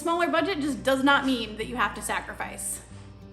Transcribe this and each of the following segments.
smaller budget just does not mean that you have to sacrifice.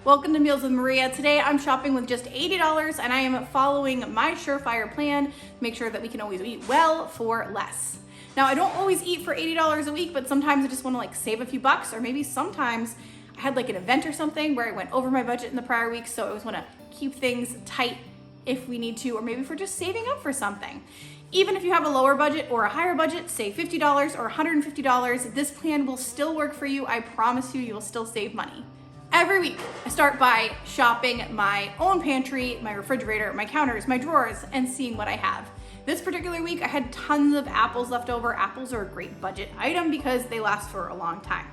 Welcome to Meals with Maria. Today I'm shopping with just $80 and I am following my surefire plan to make sure that we can always eat well for less. Now I don't always eat for $80 a week, but sometimes I just want to like save a few bucks, or maybe sometimes I had like an event or something where I went over my budget in the prior week, so I always want to keep things tight if we need to, or maybe if we're just saving up for something. Even if you have a lower budget or a higher budget, say $50 or $150, this plan will still work for you. I promise you, you'll still save money. Every week, I start by shopping my own pantry, my refrigerator, my counters, my drawers, and seeing what I have. This particular week, I had tons of apples left over. Apples are a great budget item because they last for a long time.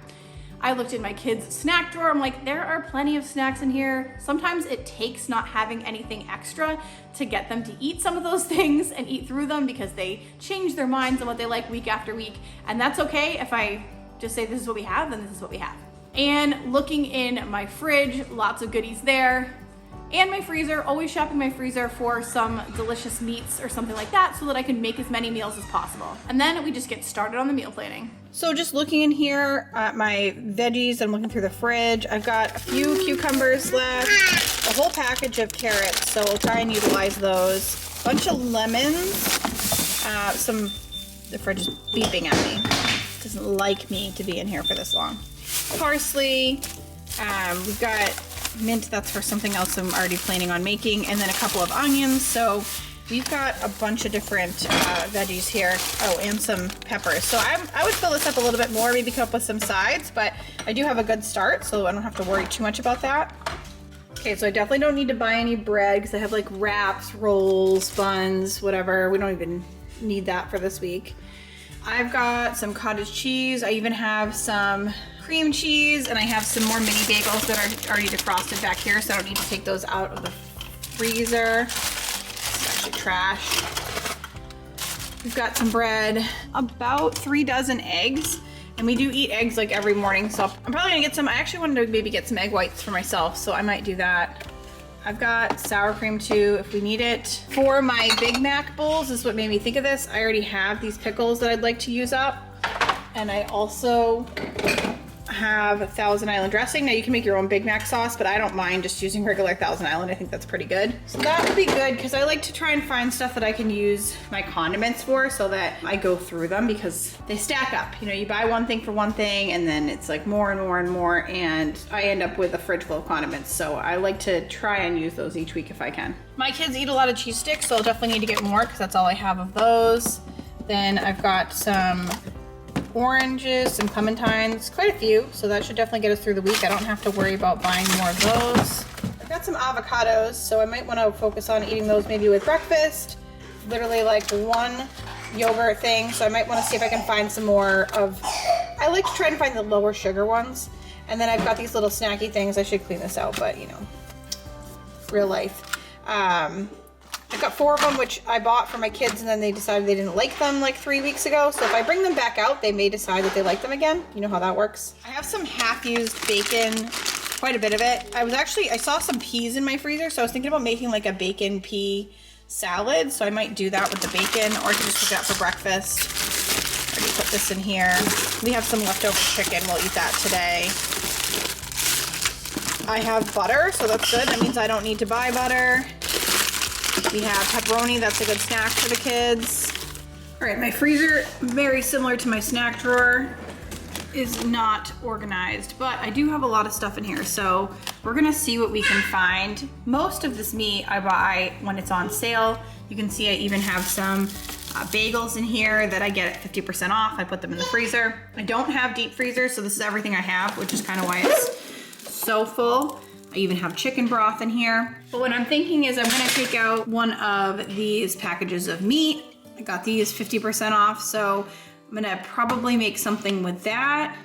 I looked in my kids' snack drawer. I'm like, there are plenty of snacks in here. Sometimes it takes not having anything extra to get them to eat some of those things and eat through them because they change their minds on what they like week after week. And that's okay. If I just say this is what we have, then this is what we have. And looking in my fridge, lots of goodies there. And my freezer, always shopping my freezer for some delicious meats or something like that so that I can make as many meals as possible. And then we just get started on the meal planning. So just looking in here at my veggies, I'm looking through the fridge. I've got a few cucumbers left, a whole package of carrots, so we'll try and utilize those. A bunch of lemons, the fridge is beeping at me. It doesn't like me to be in here for this long. Parsley, we've got mint, that's for something else I'm already planning on making, and then a couple of onions. So we've got a bunch of different veggies here. Oh, and some peppers. So I would fill this up a little bit more, maybe come up with some sides, but I do have a good start, so I don't have to worry too much about that. Okay, so I definitely don't need to buy any bread because I have like wraps, rolls, buns, whatever. We don't even need that for this week. I've got some cottage cheese. I even have some cream cheese, and I have some more mini bagels that are already defrosted back here, so I don't need to take those out of the freezer. It's actually trash. We've got some bread, about 3 dozen eggs, and we do eat eggs like every morning, so I'm probably gonna get some. I actually wanted to maybe get some egg whites for myself, so I might do that. I've got sour cream too if we need it. For my Big Mac bowls, this is what made me think of this. I already have these pickles that I'd like to use up, and I also have Thousand Island dressing. Now you can make your own Big Mac sauce, but I don't mind just using regular Thousand Island. I think that's pretty good. So that would be good because I like to try and find stuff that I can use my condiments for so that I go through them because they stack up. You know, you buy one thing for one thing and then it's like more and more and more, and I end up with a fridge full of condiments. So I like to try and use those each week if I can. My kids eat a lot of cheese sticks, so I'll definitely need to get more because that's all I have of those. Then I've got some oranges, some clementines, quite a few, so that should definitely get us through the week. I don't have to worry about buying more of those. I've got some avocados, so I might want to focus on eating those maybe with breakfast. Literally like one yogurt thing, so I might want to see if I can find some more of, I like to try and find the lower sugar ones. And then I've got these little snacky things. I should clean this out, but you know, real life. I've got 4 of them, which I bought for my kids, and then they decided they didn't like them like 3 weeks ago. So if I bring them back out, they may decide that they like them again. You know how that works. I have some half-used bacon, quite a bit of it. I saw some peas in my freezer, so I was thinking about making like a bacon pea salad. So I might do that with the bacon, or I could just cook it up for breakfast. I already put this in here. We have some leftover chicken. We'll eat that today. I have butter, so that's good. That means I don't need to buy butter. We have pepperoni, that's a good snack for the kids. All right, my freezer, very similar to my snack drawer, is not organized, but I do have a lot of stuff in here, so we're gonna see what we can find. Most of this meat I buy when it's on sale. You can see I even have some bagels in here that I get at 50% off. I put them in the freezer. I don't have deep freezer, so this is everything I have, which is kind of why it's so full. I even have chicken broth in here. But what I'm thinking is I'm gonna take out one of these packages of meat. I got these 50% off, so I'm gonna probably make something with that.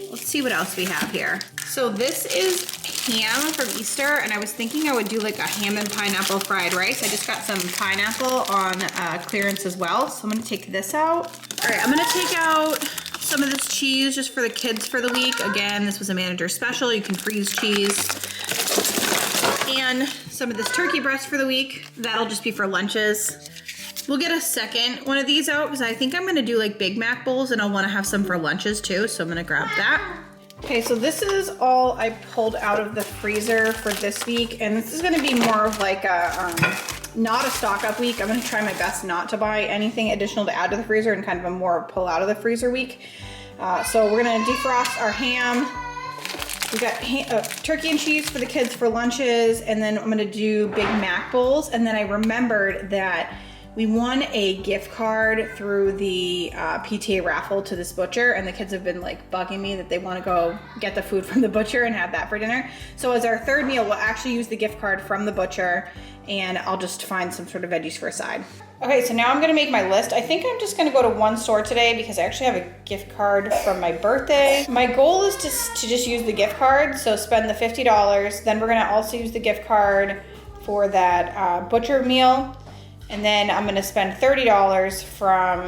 Let's see what else we have here. So this is ham from Easter, and I was thinking I would do like a ham and pineapple fried rice. I just got some pineapple on clearance as well, so I'm gonna take this out. All right, I'm gonna take out some of this cheese just for the kids for the week. Again, this was a manager special. You can freeze cheese. And some of this turkey breast for the week. That'll just be for lunches. We'll get a second one of these out because I think I'm gonna do like Big Mac bowls, and I'll wanna have some for lunches too. So I'm gonna grab that. Okay, so this is all I pulled out of the freezer for this week, and this is gonna be more of like a, not a stock up week. I'm gonna try my best not to buy anything additional to add to the freezer and kind of a more pull out of the freezer week. So we're gonna defrost our ham. We got turkey and cheese for the kids for lunches, and then I'm gonna do Big Mac bowls. And then I remembered that we won a gift card through the PTA raffle to this butcher, and the kids have been like bugging me that they want to go get the food from the butcher and have that for dinner. So as our third meal, we'll actually use the gift card from the butcher, and I'll just find some sort of veggies for a side. Okay, so now I'm gonna make my list. I think I'm just gonna go to one store today because I actually have a gift card from my birthday. My goal is to just use the gift card, so spend the $50. Then we're gonna also use the gift card for that butcher meal. And then I'm gonna spend $30 from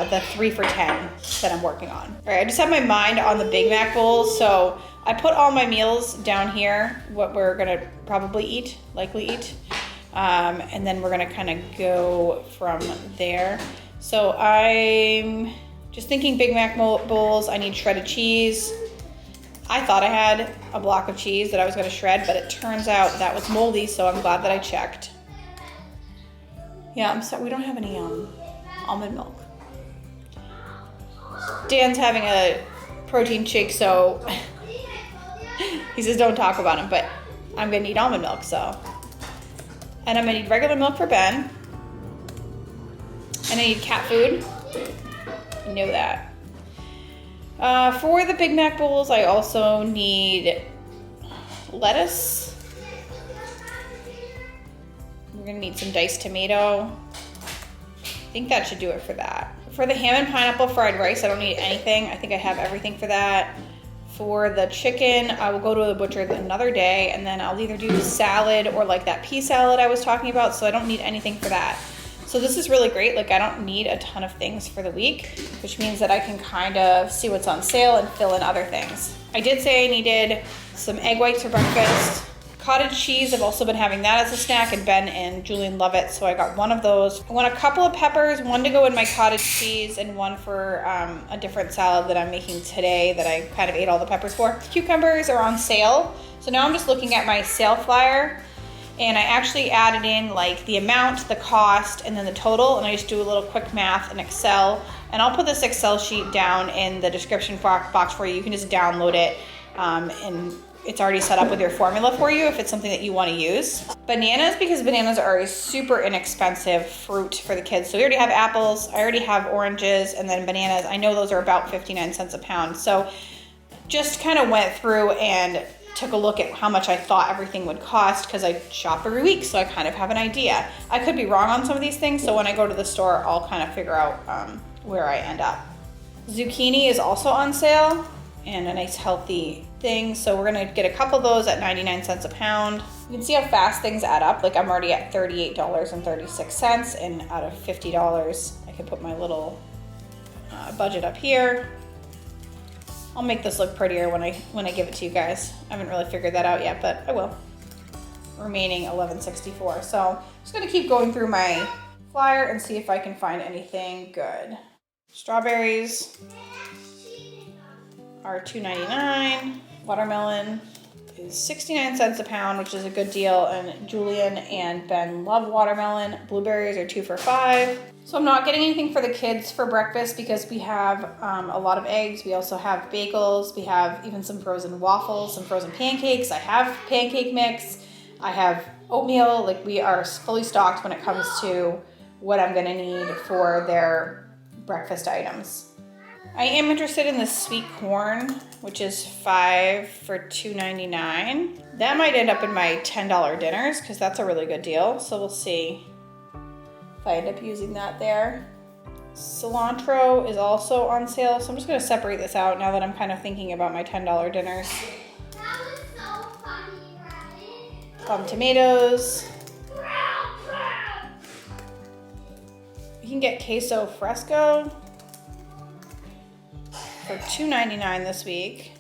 the 3 for $10 that I'm working on. All right, I just have my mind on the Big Mac bowls. So I put all my meals down here, what we're gonna probably likely eat. And then we're gonna kind of go from there. So I'm just thinking Big Mac bowls, I need shredded cheese. I thought I had a block of cheese that I was gonna shred, but it turns out that was moldy, so I'm glad that I checked. Yeah, I'm sorry, we don't have any almond milk. Dan's having a protein shake, so he says don't talk about him, but I'm gonna need almond milk, so. And I'm gonna need regular milk for Ben. And I need cat food. You know that. For the Big Mac bowls, I also need lettuce. We're gonna need some diced tomato. I think that should do it for that. For the ham and pineapple fried rice, I don't need anything. I think I have everything for that. For the chicken, I will go to the butcher another day, and then I'll either do salad or like that pea salad I was talking about, so I don't need anything for that. So this is really great. Like, I don't need a ton of things for the week, which means that I can kind of see what's on sale and fill in other things. I did say I needed some egg whites for breakfast. Cottage cheese, I've also been having that as a snack, and Ben and Julian love it, so I got one of those. I want a couple of peppers, one to go in my cottage cheese and one for a different salad that I'm making today that I kind of ate all the peppers for. Cucumbers are on sale, so now I'm just looking at my sale flyer, and I actually added in like the amount, the cost, and then the total, and I just do a little quick math in Excel, and I'll put this Excel sheet down in the description box for you. You can just download it, and it's already set up with your formula for you if it's something that you want to use. Bananas, because bananas are a super inexpensive fruit for the kids. So we already have apples, I already have oranges, and then bananas. I know those are about 59 cents a pound. So just kind of went through and took a look at how much I thought everything would cost because I shop every week, so I kind of have an idea. I could be wrong on some of these things, so when I go to the store, I'll kind of figure out where I end up. Zucchini is also on sale, and a nice healthy thing. So we're gonna get a couple of those at 99 cents a pound. You can see how fast things add up. Like, I'm already at $38.36, and out of $50, I can put my little budget up here. I'll make this look prettier when I give it to you guys. I haven't really figured that out yet, but I will. Remaining $11.64. So I'm just gonna keep going through my flyer and see if I can find anything good. Strawberries are $2.99. Watermelon is 69 cents a pound, which is a good deal, and Julian and Ben love watermelon. Blueberries are 2 for $5. So I'm not getting anything for the kids for breakfast because we have a lot of eggs. We also have bagels. We have even some frozen waffles, some frozen pancakes. I have pancake mix. I have oatmeal. Like, we are fully stocked when it comes to what I'm gonna need for their breakfast items. I am interested in the sweet corn, which is 5 for $2.99. That might end up in my $10 dinners because that's a really good deal. So we'll see if I end up using that there. Cilantro is also on sale, so I'm just gonna separate this out now that I'm kind of thinking about my $10 dinners. That was so funny, right? Tomatoes. You can get queso fresco for $2.99 this week.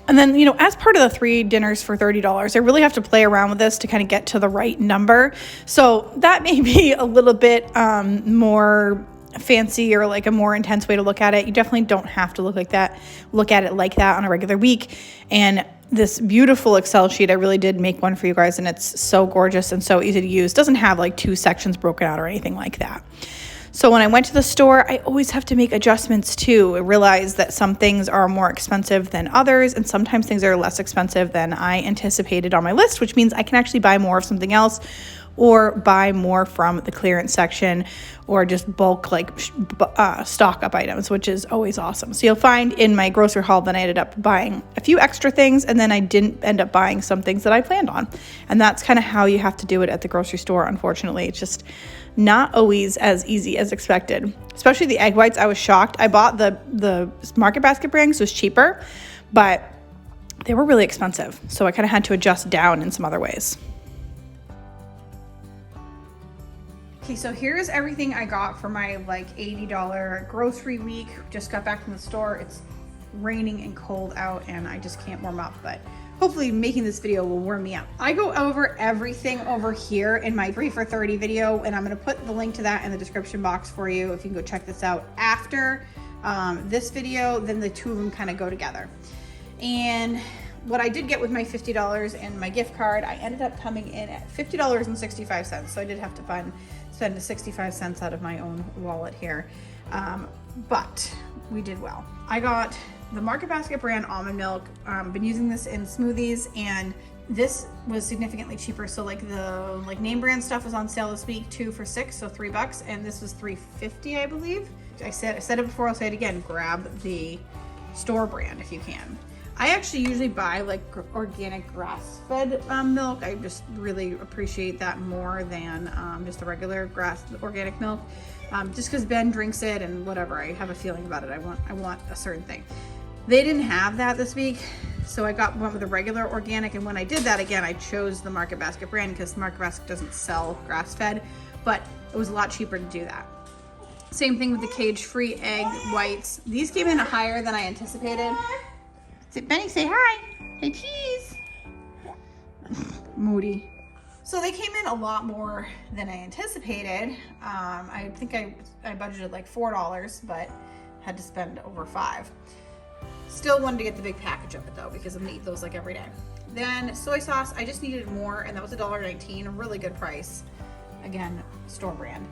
And then, you know, as part of the 3 dinners for $30, I really have to play around with this to kind of get to the right number. So that may be a little bit more fancy or like a more intense way to look at it. You definitely don't have to look at it like that on a regular week. And this beautiful Excel sheet, I really did make one for you guys, and it's so gorgeous and so easy to use. It doesn't have like 2 sections broken out or anything like that. So when I went to the store, I always have to make adjustments too. I realize that some things are more expensive than others, and sometimes things are less expensive than I anticipated on my list, which means I can actually buy more of something else or buy more from the clearance section, or just bulk like stock up items, which is always awesome. So you'll find in my grocery haul that I ended up buying a few extra things, and then I didn't end up buying some things that I planned on. And that's kind of how you have to do it at the grocery store, unfortunately. It's just not always as easy as expected. Especially the egg whites, I was shocked. I bought the Market Basket brand, so it was cheaper, but they were really expensive. So I kind of had to adjust down in some other ways. Okay, so here's everything I got for my like $80 grocery week. Just got back from the store. It's raining and cold out and I just can't warm up, but hopefully making this video will warm me up. I go over everything over here in my 3 for $30 video, and I'm gonna put the link to that in the description box for you if you can go check this out after this video. Then the two of them kind of go together. And what I did get with my $50 and my gift card, I ended up coming in at $50.65. So I did have to spend 65 cents out of my own wallet here. But we did well. I got the Market Basket brand almond milk. Been using this in smoothies, and this was significantly cheaper. So like the name brand stuff was on sale this week, 2 for $6, so $3, and this was $3.50, I believe. I said it before, I'll say it again, grab the store brand if you can. I actually usually buy like organic grass-fed milk. I just really appreciate that more than just the regular organic milk. Just because Ben drinks it and whatever, I have a feeling about it. I want a certain thing. They didn't have that this week, so I got one with the regular organic. And when I did that again, I chose the Market Basket brand because Market Basket doesn't sell grass-fed, but it was a lot cheaper to do that. Same thing with the cage-free egg whites. These came in higher than I anticipated. Benny, say hi. Hey, cheese. Moody. So they came in a lot more than I anticipated. I think I budgeted like $4, but had to spend over $5. Still wanted to get the big package of it though, because I'm gonna eat those like every day. Then soy sauce, I just needed more, and that was $1.19, a really good price. Again, store brand.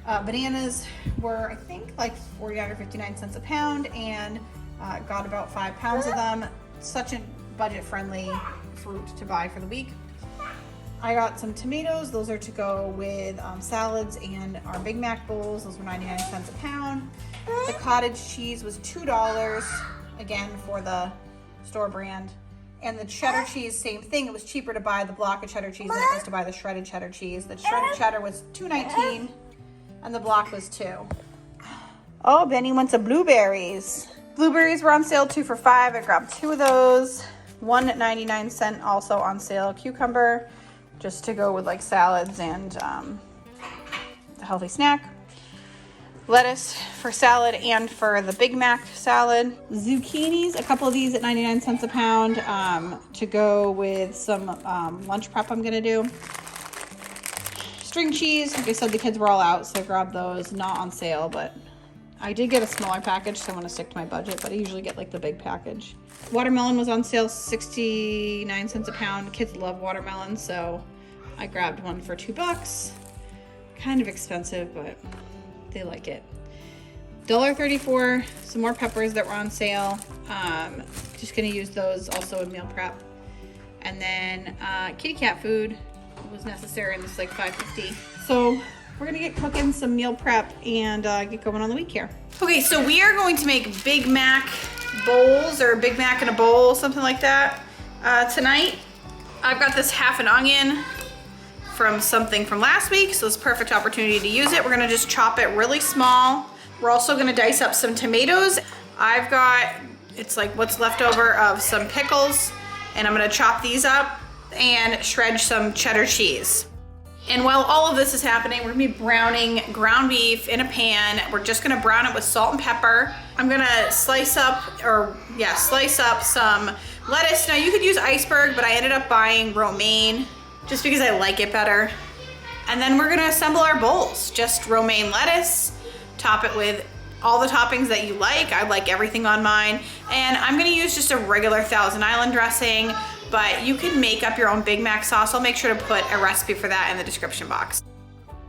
Bananas were, I think, like 49 or 59 cents a pound, and got about 5 pounds of them. Such a budget-friendly fruit to buy for the week. I got some tomatoes. Those are to go with salads and our Big Mac bowls. Those were 99 cents a pound. The cottage cheese was $2, again, for the store brand. And the cheddar cheese, same thing. It was cheaper to buy the block of cheddar cheese than it was to buy the shredded cheddar cheese. The shredded cheddar was $2.19 and the block was $2. Oh, Benny wants some blueberries. Blueberries were on sale 2 for $5. I grabbed 2 of those. 1.99 cent also on sale. Cucumber, just to go with like salads and a healthy snack. Lettuce for salad and for the Big Mac salad. Zucchinis, a couple of these at 99 cents a pound to go with some lunch prep I'm gonna do. String cheese, like I said, the kids were all out, so I grabbed those. Not on sale, but I did get a smaller package, so I want to stick to my budget, but I usually get like the big package. Watermelon was on sale, 69 cents a pound. Kids love watermelon, so I grabbed one for $2. Kind of expensive, but they like it. $1.34, some more peppers that were on sale. Just gonna use those also in meal prep. And then kitty cat food was necessary, and this is like $5.50. So we're gonna get cooking some meal prep and get going on the week here. Okay, so we are going to make Big Mac bowls, or Big Mac in a bowl, something like that, tonight. I've got this half an onion from something from last week, so it's a perfect opportunity to use it. We're gonna just chop it really small. We're also gonna dice up some tomatoes. I've got, it's like what's left over of some pickles, and I'm gonna chop these up and shred some cheddar cheese. And while all of this is happening, we're gonna be browning ground beef in a pan. We're just gonna brown it with salt and pepper. I'm gonna slice up some lettuce. Now you could use iceberg, but I ended up buying romaine just because I like it better. And then we're gonna assemble our bowls. Just romaine lettuce, top it with all the toppings that you like. I like everything on mine. And I'm gonna use just a regular Thousand Island dressing, but you can make up your own Big Mac sauce. I'll make sure to put a recipe for that in the description box.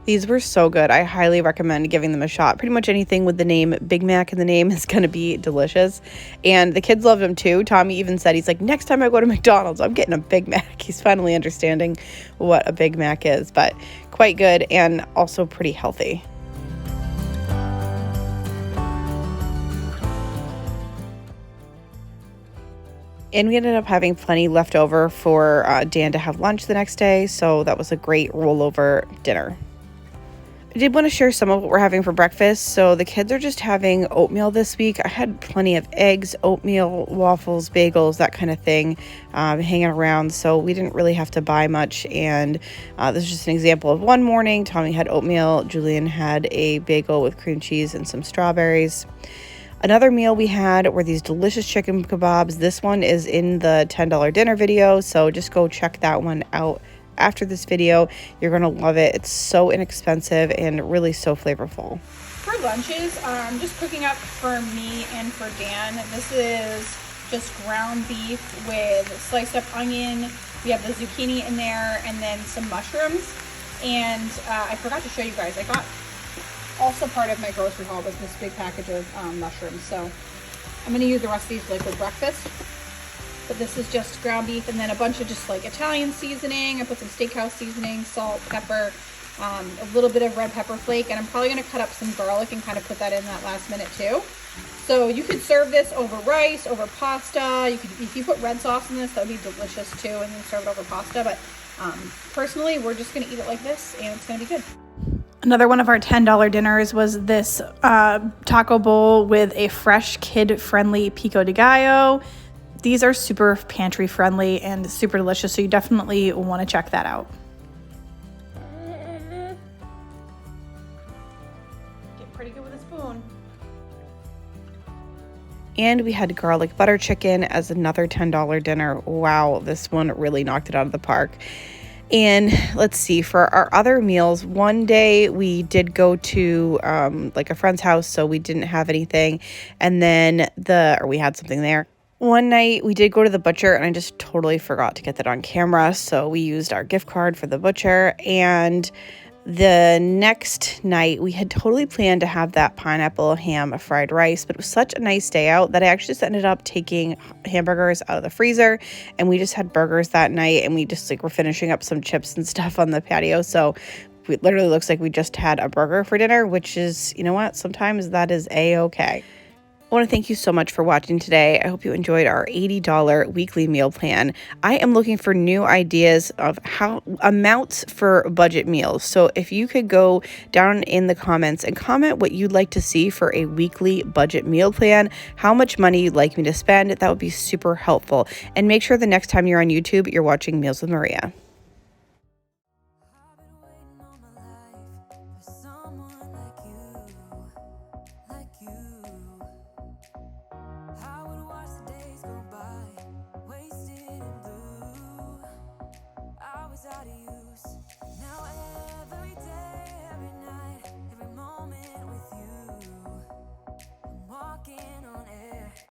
These were so good. I highly recommend giving them a shot. Pretty much anything with the name Big Mac in the name is going to be delicious. And the kids loved them too. Tommy even said, he's like, next time I go to McDonald's, I'm getting a Big Mac. He's finally understanding what a Big Mac is, but quite good and also pretty healthy. And we ended up having plenty left over for Dan to have lunch the next day. So that was a great rollover dinner. I did want to share some of what we're having for breakfast. So the kids are just having oatmeal this week. I had plenty of eggs, oatmeal, waffles, bagels, that kind of thing hanging around. So we didn't really have to buy much. And this is just an example of one morning. Tommy had oatmeal. Julian had a bagel with cream cheese and some strawberries. Another meal we had were these delicious chicken kebabs. This one is in the $10 dinner video. So just go check that one out. After this video, you're gonna love it. It's so inexpensive and really so flavorful. For lunches, I'm just cooking up for me and for Dan. This is just ground beef with sliced up onion. We have the zucchini in there and then some mushrooms. And I forgot to show you guys, I got also part of my grocery haul was this big package of mushrooms. So I'm gonna use the rest of these like with breakfast. But this is just ground beef and then a bunch of just like Italian seasoning. I put some steakhouse seasoning, salt, pepper, a little bit of red pepper flake, and I'm probably gonna cut up some garlic and kind of put that in that last minute too. So you could serve this over rice, over pasta. You could, if you put red sauce in this, that would be delicious too, and then serve it over pasta. But personally, we're just gonna eat it like this and it's gonna be good. Another one of our $10 dinners was this taco bowl with a fresh kid-friendly pico de gallo. These are super pantry friendly and super delicious, so you definitely want to check that out. Get pretty good with a spoon. And we had garlic butter chicken as another $10 dinner. Wow, this one really knocked it out of the park. And let's see, for our other meals, one day we did go to like a friend's house, so we didn't have anything. And then we had something there. One night we did go to the butcher and I just totally forgot to get that on camera. So we used our gift card for the butcher, and the next night we had totally planned to have that pineapple ham fried rice, but it was such a nice day out that I actually just ended up taking hamburgers out of the freezer and we just had burgers that night, and we just like were finishing up some chips and stuff on the patio. So it literally looks like we just had a burger for dinner, which is, you know what, sometimes that is a-okay. I want to thank you so much for watching today. I hope you enjoyed our $80 weekly meal plan. I am looking for new ideas of how amounts for budget meals. So if you could go down in the comments and comment what you'd like to see for a weekly budget meal plan, how much money you'd like me to spend, that would be super helpful. And make sure the next time you're on YouTube, you're watching Meals with Maria.